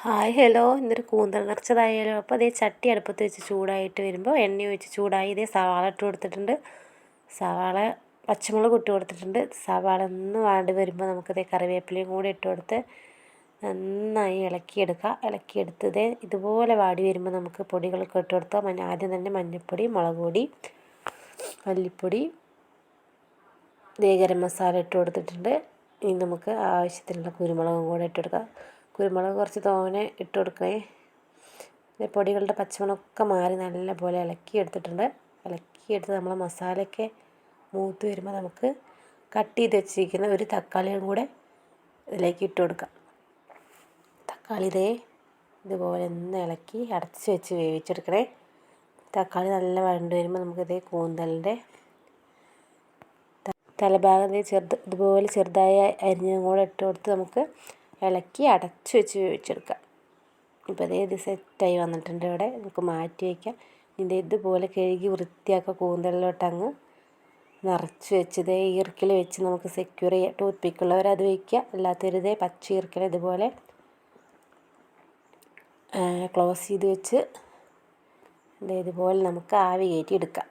Hi hello, ഇന്നൊരു കൂന്തൽ നിറച്ചതായാലോ. അപ്പോൾ അതേ ചട്ടി അടുപ്പത്ത് വെച്ച് ചൂടായിട്ട് വരുമ്പോൾ എണ്ണ ഒഴിച്ച് ചൂടായി ഇതേ സവാള ഇട്ട് കൊടുത്തിട്ടുണ്ട്. സവാള പച്ചമുളക് ഇട്ട് കൊടുത്തിട്ടുണ്ട്. സവാള ഒന്ന് വാടി വരുമ്പോൾ നമുക്കിതേ കറിവേപ്പിലയും കൂടി ഇട്ട് കൊടുത്ത് നന്നായി ഇളക്കിയെടുത്ത് ഇതുപോലെ വാടി വരുമ്പോൾ നമുക്ക് പൊടികളൊക്കെ ഇട്ട് കൊടുത്താൽ ആദ്യം തന്നെ മഞ്ഞൾപ്പൊടി, മുളക് പൊടി, മല്ലിപ്പൊടി, ഗരം മസാല ഇട്ട് കൊടുത്തിട്ടുണ്ട്. ഇനി നമുക്ക് ആവശ്യത്തിനുള്ള കുരുമുളകും കൂടെ ഇട്ട് കൊടുക്കാം. കുരുമുളക് കുറച്ച് തോനെ ഇട്ട് കൊടുക്കണേ. പൊടികളുടെ പച്ചമണമൊക്കെ മാറി നല്ലപോലെ ഇളക്കിയെടുത്തിട്ടുണ്ട്. ഇളക്കിയെടുത്ത് നമ്മൾ മസാലയൊക്കെ മൂത്ത് വരുമ്പോൾ നമുക്ക് കട്ട് ചെയ്ത് വെച്ചിരിക്കുന്ന ഒരു തക്കാളിയും കൂടെ ഇതിലേക്ക് ഇട്ട് കൊടുക്കാം. തക്കാളി ഇതുപോലെ ഒന്ന് ഇളക്കി അടച്ച് വെച്ച് വേവിച്ചെടുക്കണേ. തക്കാളി നല്ല വഴണ്ട് വരുമ്പോൾ നമുക്കിതേ കൂന്തലിൻ്റെ തലഭാഗം ഇതുപോലെ ചെറുതായി അരിഞ്ഞതും കൂടെ ഇട്ട് കൊടുത്ത് നമുക്ക് ഇളക്കി അടച്ച് വെച്ച് വേവിച്ചെടുക്കാം. ഇപ്പോൾ ഇത് സെറ്റായി വന്നിട്ടുണ്ട്. ഇവിടെ നമുക്ക് മാറ്റി വയ്ക്കാം. ഇതുപോലെ കഴുകി വൃത്തിയാക്കുക. കൂന്തലിലോട്ട് അങ്ങ് നിറച്ച് വെച്ച് ഈർക്കിൽ വെച്ച് നമുക്ക് സെക്യൂർ ചെയ്യാം. ടൂത്ത് പിക്കുള്ളവർ അത് വയ്ക്കുക, അല്ലാത്തൊരു പച്ച ഈർക്കിൽ ഇതുപോലെ ക്ലോസ് ചെയ്ത് വെച്ച് ഇതുപോലെ നമുക്ക് ആവി കയറ്റി എടുക്കാം.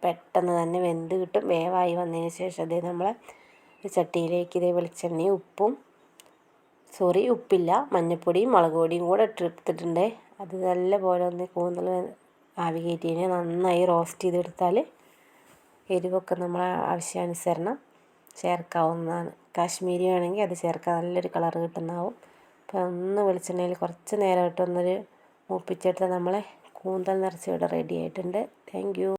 പെട്ടെന്ന് തന്നെ വെന്ത് കിട്ടും. വേവായി വന്നതിന് ശേഷം നമ്മൾ ചട്ടിയിലേക്ക് വെളിച്ചെണ്ണയും ഉപ്പില്ല, മഞ്ഞൾപ്പൊടിയും മുളക് പൊടിയും കൂടെ ഇട്ടെടുത്തിട്ടുണ്ട്. അത് നല്ലപോലെ ഒന്ന് കൂന്തൽ ആവി കയറ്റിയതിനെ നന്നായി റോസ്റ്റ് ചെയ്തെടുത്താൽ എരിവൊക്കെ നമ്മളെ ആവശ്യാനുസരണം ചേർക്കാവുന്നതാണ്. കാശ്മീരി വേണമെങ്കിൽ അത് ചേർക്കാം, നല്ലൊരു കളർ കിട്ടുന്നതാവും. അപ്പോൾ ഒന്ന് വെളിച്ചെണ്ണയിൽ കുറച്ച് നേരമായിട്ടൊന്നൊരു മൂപ്പിച്ചെടുത്താൽ നമ്മളെ കൂന്തൽ നിറച്ച് ഇവിടെ റെഡി ആയിട്ടുണ്ട്. Thank you.